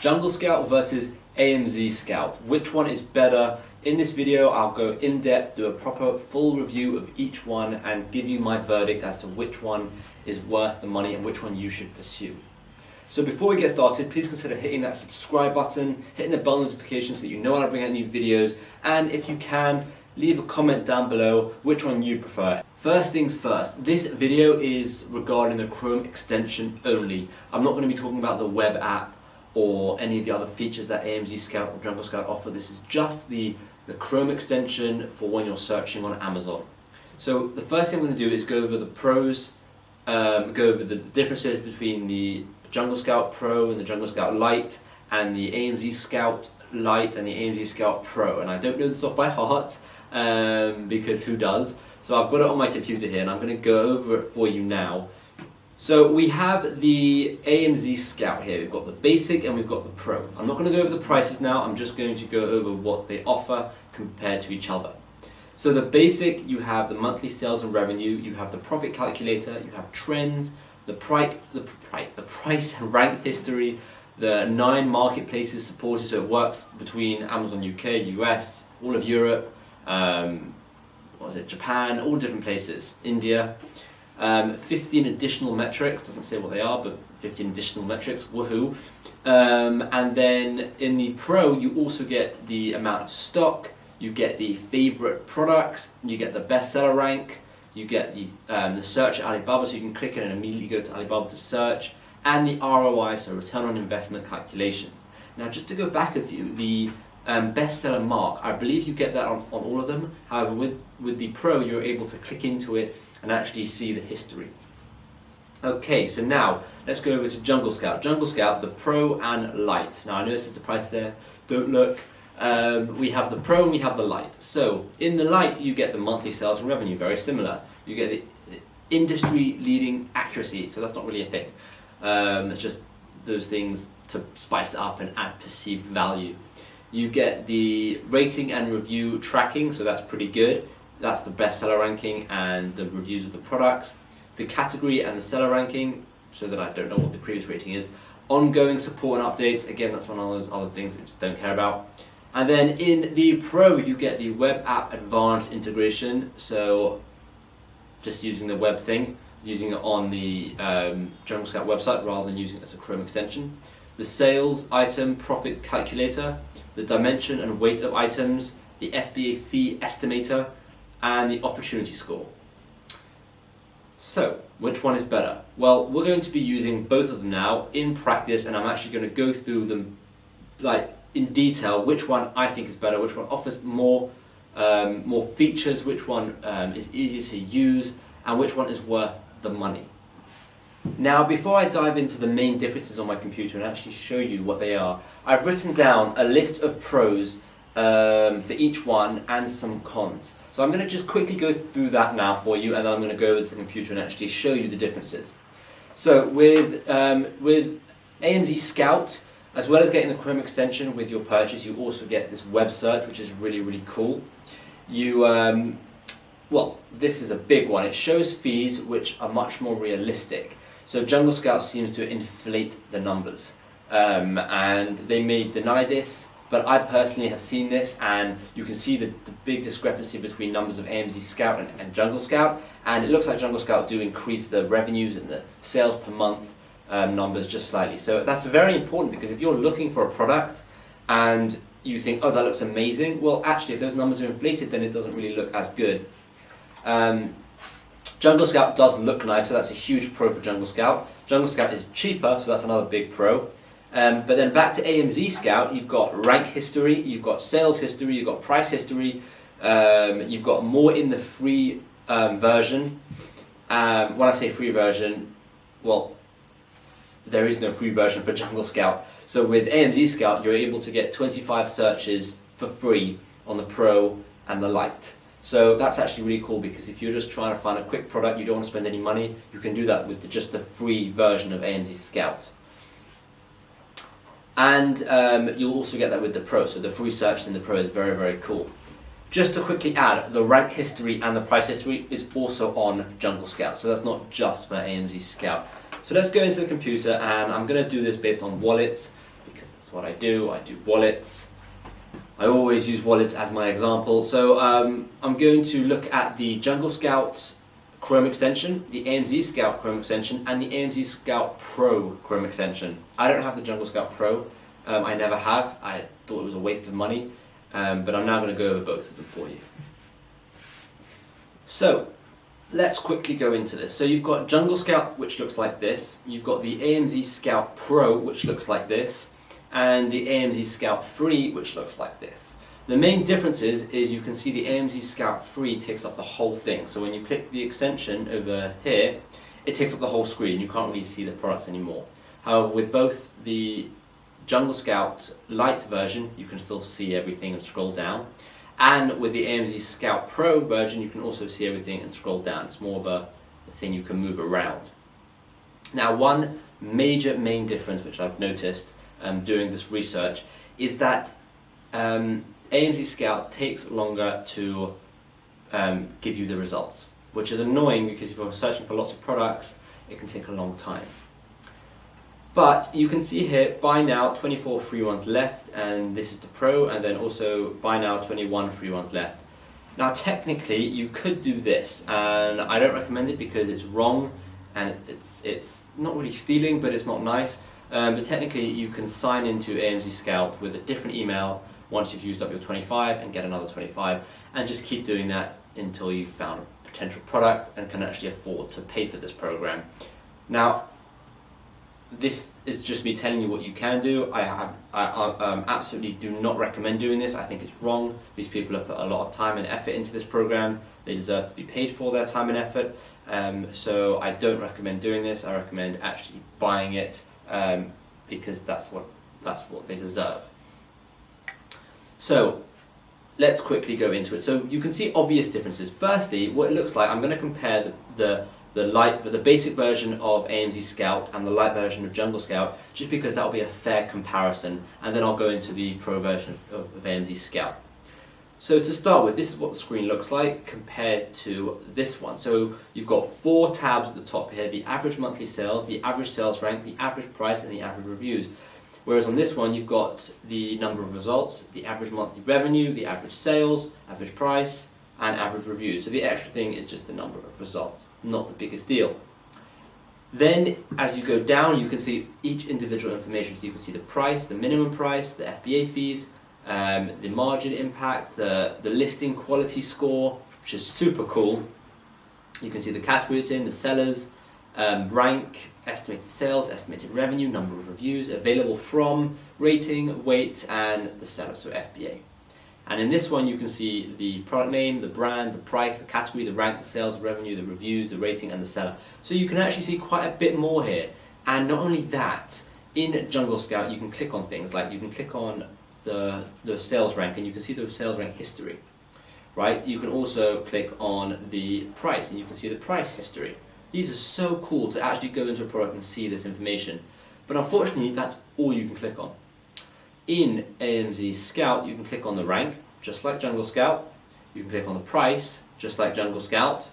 Jungle Scout versus AMZ Scout. Which one is better? In this video, I'll go in depth, do a proper full review of each one and give you my verdict as to which one is worth the money and which one you should pursue. So before we get started, please consider hitting that subscribe button, hitting the bell notification so that you know when I bring out new videos, and if you can, leave a comment down below which one you prefer. First things first, this video is regarding the Chrome extension only. I'm not going to be talking about the web app or any of the other features that AMZ Scout or Jungle Scout offer. This is just the Chrome extension for when you're searching on Amazon. So the first thing I'm going to do is go over the pros, go over the differences between the Jungle Scout Pro and the Jungle Scout Lite, and the AMZ Scout Lite and the AMZ Scout Pro. And I don't know this off by heart, because who does? So I've got it on my computer here and I'm going to go over it for you now. So we have the AMZ Scout here. We've got the basic and we've got the pro. I'm not going to go over the prices now, I'm just going to go over what they offer compared to each other. So the basic, you have the monthly sales and revenue, you have the profit calculator, you have trends, the price and rank history, the 9 marketplaces supported, so it works between Amazon UK, US, all of Europe, Japan, all different places, India. 15 additional metrics, doesn't say what they are, but 15 additional metrics, woohoo. And then in the Pro, you also get the amount of stock, you get the favorite products, you get the bestseller rank, you get the search at Alibaba, so you can click it and immediately go to Alibaba to search, and the ROI, so return on investment calculation. Now, just to go back a few, the bestseller mark, I believe you get that on all of them. However, with the Pro, you're able to click into it and actually see the history. Okay, so now let's go over to Jungle Scout. Jungle Scout, the Pro and Lite. Now I noticed the price there, don't look. We have the Pro and we have the Lite. So in the Lite, you get the monthly sales and revenue, very similar. You get the industry leading accuracy, so that's not really a thing. It's just those things to spice it up and add perceived value. You get the rating and review tracking, so that's pretty good. That's the bestseller ranking and the reviews of the products. The category and the seller ranking, so that I don't know what the previous rating is. Ongoing support and updates, again, that's one of those other things we just don't care about. And then in the Pro, you get the web app advanced integration, so just using the web thing, using it on the Jungle Scout website rather than using it as a Chrome extension. The sales item profit calculator, the dimension and weight of items, the FBA fee estimator, and the opportunity score. So, which one is better? Well, we're going to be using both of them now in practice, and I'm actually going to go through them in detail, which one I think is better, which one offers more features, which one is easier to use, and which one is worth the money. Now, before I dive into the main differences on my computer and actually show you what they are, I've written down a list of pros for each one and some cons. So I'm going to just quickly go through that now for you, and then I'm going to go over to the computer and actually show you the differences. So with AMZ Scout, as well as getting the Chrome extension with your purchase, you also get this web search, which is really, really cool. You, well, this is a big one. It shows fees which are much more realistic. So Jungle Scout seems to inflate the numbers, and they may deny this, but I personally have seen this, and you can see the big discrepancy between numbers of AMZ Scout and Jungle Scout, and it looks like Jungle Scout do increase the revenues and the sales per month numbers just slightly. So that's very important, because if you're looking for a product and you think, oh, that looks amazing, well, actually, if those numbers are inflated, then it doesn't really look as good. Jungle Scout does look nice, so that's a huge pro for Jungle Scout. Jungle Scout is cheaper, so that's another big pro. But then back to AMZ Scout, you've got rank history, you've got sales history, you've got price history, you've got more in the free version. When I say free version, well, there is no free version for Jungle Scout. So with AMZ Scout, you're able to get 25 searches for free on the Pro and the Lite. So that's actually really cool, because if you're just trying to find a quick product, you don't want to spend any money, you can do that with just the free version of AMZ Scout. And you'll also get that with the Pro, so the free search in the Pro is very, very cool. Just to quickly add, the rank history and the price history is also on Jungle Scout, so that's not just for AMZ Scout. So let's go into the computer, and I'm going to do this based on wallets, because that's what I do wallets. I always use wallets as my example. So I'm going to look at the Jungle Scout Chrome extension, the AMZ Scout Chrome extension, and the AMZ Scout Pro Chrome extension. I don't have the Jungle Scout Pro. I never have. I thought it was a waste of money, but I'm now going to go over both of them for you. So let's quickly go into this. So you've got Jungle Scout, which looks like this. You've got the AMZ Scout Pro, which looks like this, and the AMZ Scout Free, which looks like this. The main difference is you can see the AMZ Scout Free takes up the whole thing. So when you click the extension over here, it takes up the whole screen. You can't really see the products anymore. However, with both the Jungle Scout Lite version, you can still see everything and scroll down. And with the AMZ Scout Pro version, you can also see everything and scroll down. It's more of a thing you can move around. Now, one major main difference which I've noticed doing this research is that AMZ Scout takes longer to give you the results, which is annoying because if you're searching for lots of products, it can take a long time. But you can see here, buy now, 24 free ones left, and this is the Pro, and then also buy now, 21 free ones left. Now technically you could do this, and I don't recommend it because it's wrong, and it's not really stealing, but it's not nice. But technically you can sign into AMZ Scout with a different email once you've used up your 25 and get another 25, and just keep doing that until you've found a potential product and can actually afford to pay for this program. Now, this is just me telling you what you can do. I absolutely do not recommend doing this. I think it's wrong. These people have put a lot of time and effort into this program. They deserve to be paid for their time and effort. So I don't recommend doing this. I recommend actually buying it because that's what they deserve. So let's quickly go into it. So you can see obvious differences. Firstly, what it looks like, I'm going to compare the basic version of AMZ Scout and the light version of Jungle Scout, just because that will be a fair comparison, and then I'll go into the Pro version of AMZ Scout. So to start with, this is what the screen looks like compared to this one. So you've got 4 tabs at the top here: the average monthly sales, the average sales rank, the average price, and the average reviews. Whereas on this one, you've got the number of results, the average monthly revenue, the average sales, average price, and average reviews. So the extra thing is just the number of results, not the biggest deal. Then as you go down, you can see each individual information. So you can see the price, the minimum price, the FBA fees, the margin impact, the listing quality score, which is super cool. You can see the category it's in, the sellers, rank, estimated sales, estimated revenue, number of reviews, available from, rating, weight, and the seller, so FBA. And in this one, you can see the product name, the brand, the price, the category, the rank, the sales, the revenue, the reviews, the rating, and the seller. So you can actually see quite a bit more here. And not only that, in Jungle Scout, you can click on things like you can click on the sales rank, and you can see the sales rank history, right? You can also click on the price, and you can see the price history. These are so cool to actually go into a product and see this information. But unfortunately, that's all you can click on. In AMZ Scout, you can click on the rank, just like Jungle Scout. You can click on the price, just like Jungle Scout.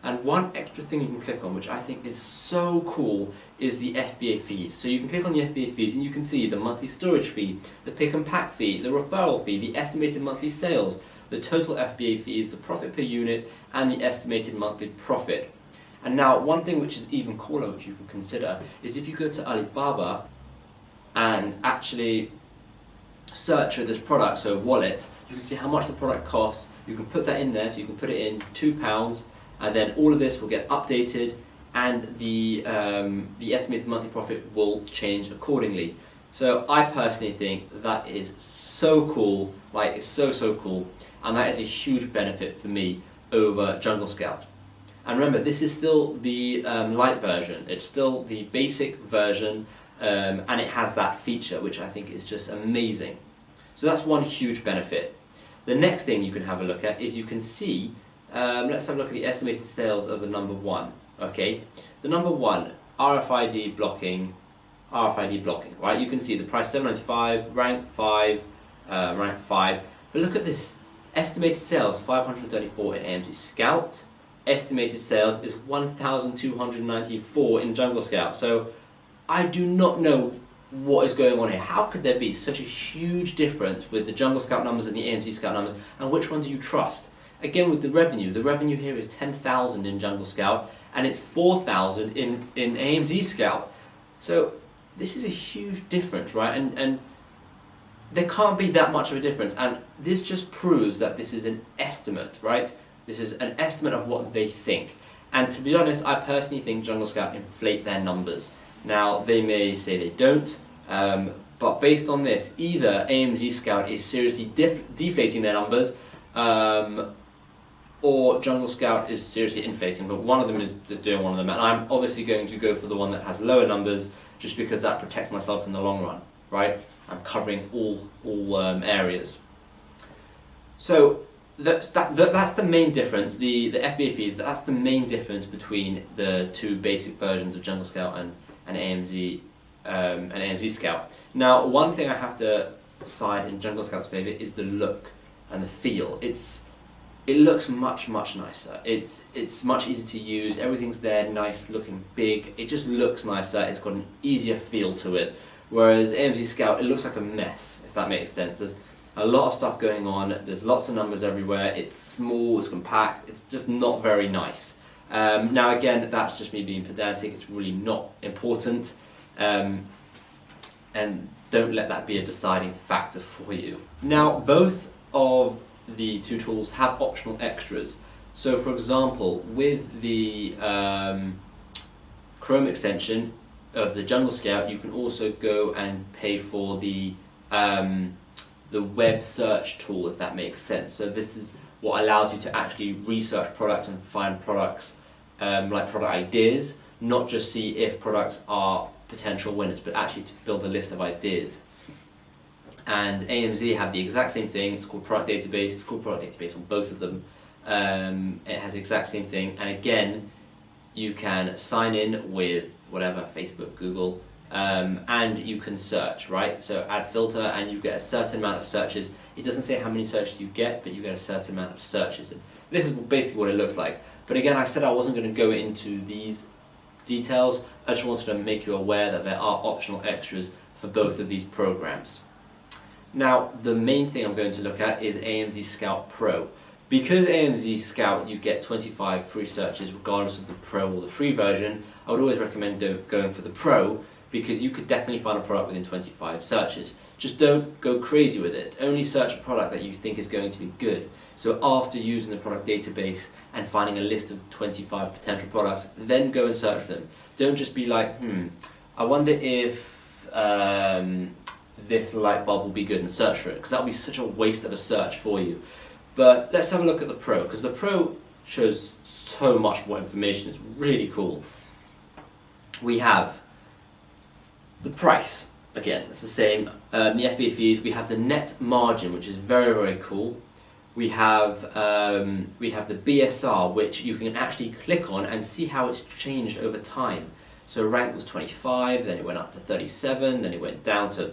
And one extra thing you can click on, which I think is so cool, is the FBA fees. So you can click on the FBA fees and you can see the monthly storage fee, the pick and pack fee, the referral fee, the estimated monthly sales, the total FBA fees, the profit per unit, and the estimated monthly profit. And now, one thing which is even cooler, which you can consider, is if you go to Alibaba and actually search for this product, so wallet, you can see how much the product costs. You can put that in there, so you can put it in £2, and then all of this will get updated, and the estimated monthly profit will change accordingly. So I personally think that is so cool, like it's so cool, and that is a huge benefit for me over Jungle Scout. And remember, this is still the light version. It's still the basic version, and it has that feature, which I think is just amazing. So that's one huge benefit. The next thing you can have a look at is you can see, let's have a look at the estimated sales of the number 1. Okay, the number 1, RFID blocking, right? You can see the price $7.95, rank 5, rank 5. But look at this, estimated sales 534 in AMZ Scout. Estimated sales is 1,294 in Jungle Scout. So I do not know what is going on here? How could there be such a huge difference with the Jungle Scout numbers and the AMZ Scout numbers, and which one do you trust? Again, with the revenue here is 10,000 in Jungle Scout, and it's 4,000 in AMZ Scout. So this is a huge difference, right? And there can't be that much of a difference, and this just proves that this is an estimate, right? This is an estimate of what they think. And to be honest, I personally think Jungle Scout inflate their numbers. Now, they may say they don't, but based on this, either AMZ Scout is seriously deflating their numbers, or Jungle Scout is seriously inflating, but one of them is just doing one of them. And I'm obviously going to go for the one that has lower numbers, just because that protects myself in the long run, right? I'm covering all areas. So that's the main difference. The FBA fees, that's the main difference between the two basic versions of Jungle Scout and AMZ Scout. Now, one thing I have to side in Jungle Scout's favour is the look and the feel. It looks much nicer. It's much easier to use. Everything's there, nice looking, big. It just looks nicer. It's got an easier feel to it. Whereas AMZ Scout, it looks like a mess, if that makes sense. There's a lot of stuff going on. There's lots of numbers everywhere. It's small. It's compact. It's just not very nice. Now again, that's just me being pedantic. It's really not important, and don't let that be a deciding factor for you. Now, both of the two tools have optional extras. So for example, with the Chrome extension of the Jungle Scout, you can also go and pay for the web search tool, if that makes sense. So this is what allows you to actually research products and find products, like product ideas, not just see if products are potential winners, but actually to build a list of ideas. And AMZ have the exact same thing. It's called Product Database. It's called Product Database on both of them. It has the exact same thing. And again, you can sign in with whatever, Facebook, Google, and you can search, right? So add filter and you get a certain amount of searches. It doesn't say how many searches you get, but you get a certain amount of searches. And this is basically what it looks like. But again, I said I wasn't going to go into these details. I just wanted to make you aware that there are optional extras for both of these programs. Now, the main thing I'm going to look at is AMZ Scout Pro. Because AMZ Scout, you get 25 free searches regardless of the Pro or the free version, I would always recommend going for the Pro, because you could definitely find a product within 25 searches. Just don't go crazy with it. Only search a product that you think is going to be good. So after using the product database and finding a list of 25 potential products, then go and search them. Don't just be like, I wonder if this light bulb will be good, and search for it, because that would be such a waste of a search for you. But let's have a look at the Pro, because the Pro shows so much more information. It's really cool. We have the price. Again, it's the same. The FBA fees. We have the net margin, which is very cool. We have the BSR, which you can actually click on and see how it's changed over time. So rank was 25, then it went up to 37, then it went down to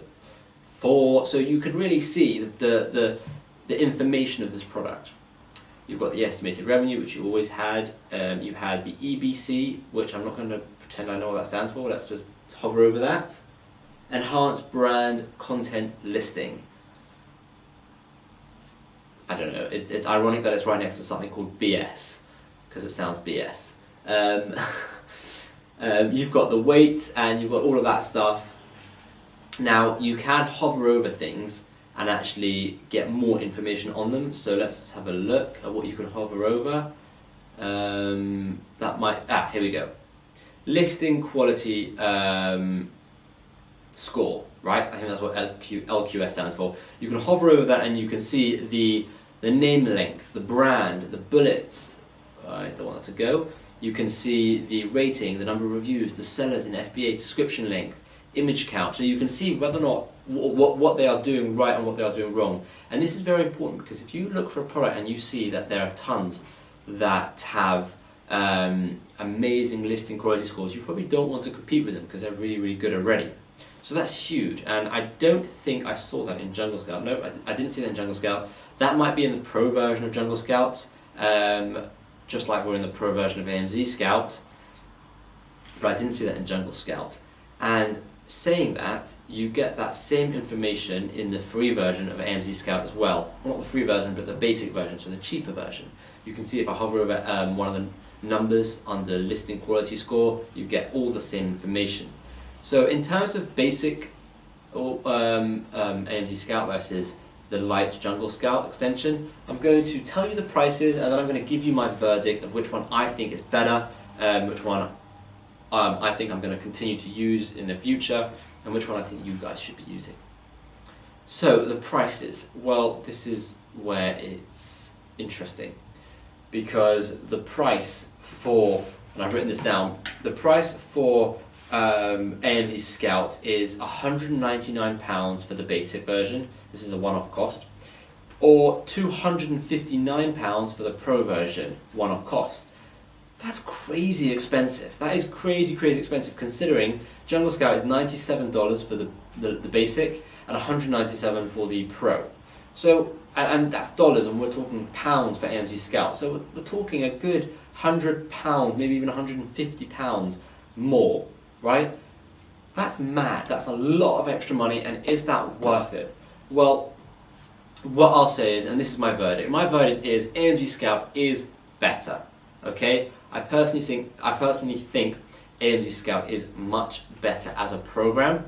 4. So you can really see the information of this product. You've got the estimated revenue, which you always had. You had the EBC, which I'm not going to pretend I know what that stands for. Let's just hover over that. Enhanced Brand Content Listing. I don't know. It's ironic that it's right next to something called BS, because it sounds BS. You've got the weight, and you've got all of that stuff. Now, you can hover over things and actually get more information on them. So let's have a look at what you can hover over. Here we go. Listing quality score, right? I think that's what LQS stands for. You can hover over that and you can see the name length, the brand, the bullets. I don't want that to go. You can see the rating, the number of reviews, the sellers in FBA, description length, image count. So you can see whether or not what they are doing right and what they are doing wrong. And this is very important, because if you look for a product and you see that there are tons that have amazing listing quality scores, you probably don't want to compete with them because they're really good already. So that's huge, and I don't think I saw that in Jungle Scout. No, I didn't see that in Jungle Scout. That might be in the Pro version of Jungle Scout, just like we're in the Pro version of AMZ Scout, but I didn't see that in Jungle Scout. And saying that, you get that same information in the free version of AMZ Scout as well. Well, not the free version, but the basic version, so the cheaper version. You can see if I hover over one of the numbers under listing quality score, you get all the same information. So in terms of basic AMZ Scout versus the light Jungle Scout extension, I'm going to tell you the prices, and then I'm going to give you my verdict of which one I think is better, which one I think I'm going to continue to use in the future, and which one I think you guys should be using. So the prices, well, this is where it's interesting, because the price for, and I've written this down, the price for AMZ Scout is £199 for the basic version. This is a one-off cost, or £259 for the pro version, one-off cost. That's crazy expensive. That is crazy expensive, considering Jungle Scout is $97 for the basic and $197 for the pro. So, and that's dollars, and we're talking pounds for AMZ Scout. So we're talking a good £100, maybe even £150 more, right? That's mad. That's a lot of extra money, and is that worth it? Well, what I'll say is, and this is my verdict. My verdict is AMZ Scout is better. Okay, I personally think AMZ Scout is much better as a program,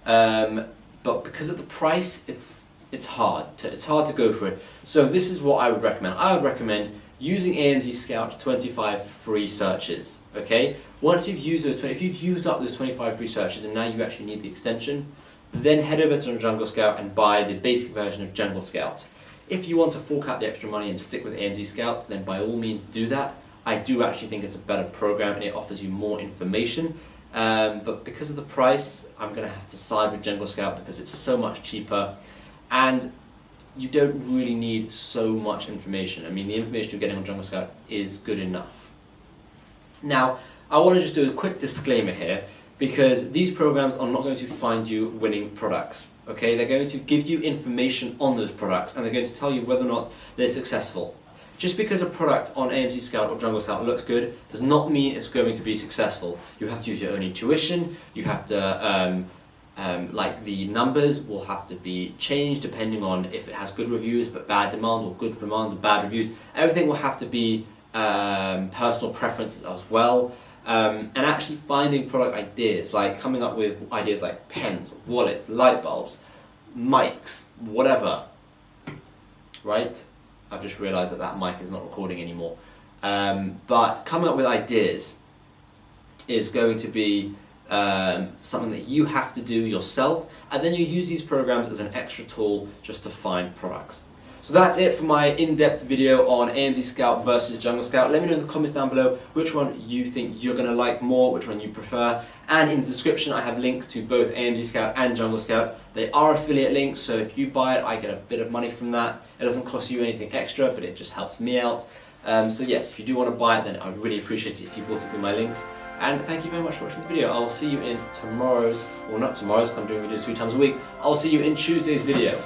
but because of the price, it's hard to go for it. So this is what I would recommend. I would recommend using AMZ Scout 25 free searches. Okay, once you've used those if you've used up those 25 free searches and now you actually need the extension, then head over to Jungle Scout and buy the basic version of Jungle Scout. If you want to fork out the extra money and stick with AMZ Scout, then by all means do that. I do actually think it's a better program and it offers you more information, but because of the price, I'm going to have to side with Jungle Scout because it's so much cheaper, and you don't really need so much information. I mean, the information you're getting on Jungle Scout is good enough. Now, I want to just do a quick disclaimer here, because these programs are not going to find you winning products. Okay, they're going to give you information on those products, and they're going to tell you whether or not they're successful. Just because a product on AMZ Scout or Jungle Scout looks good does not mean it's going to be successful. You have to use your own intuition. You have to, like, the numbers will have to be changed depending on if it has good reviews but bad demand, or good demand but bad reviews. Everything will have to be personal preferences as well. And actually finding product ideas, like coming up with ideas like pens, wallets, light bulbs, mics, whatever, right? I've just realised that mic is not recording anymore. But coming up with ideas is going to be something that you have to do yourself, and then you use these programs as an extra tool just to find products. So that's it for my in-depth video on AMZ Scout versus Jungle Scout. Let me know in the comments down below which one you think you're going to like more, which one you prefer. And in the description I have links to both AMZ Scout and Jungle Scout. They are affiliate links, so if you buy it, I get a bit of money from that. It doesn't cost you anything extra, but it just helps me out. So yes, if you do want to buy it, then I would really appreciate it if you bought it through my links. And thank you very much for watching the video. I will see you in tomorrow's, or not tomorrow's, because I'm doing videos 3 times a week. I'll see you in Tuesday's video.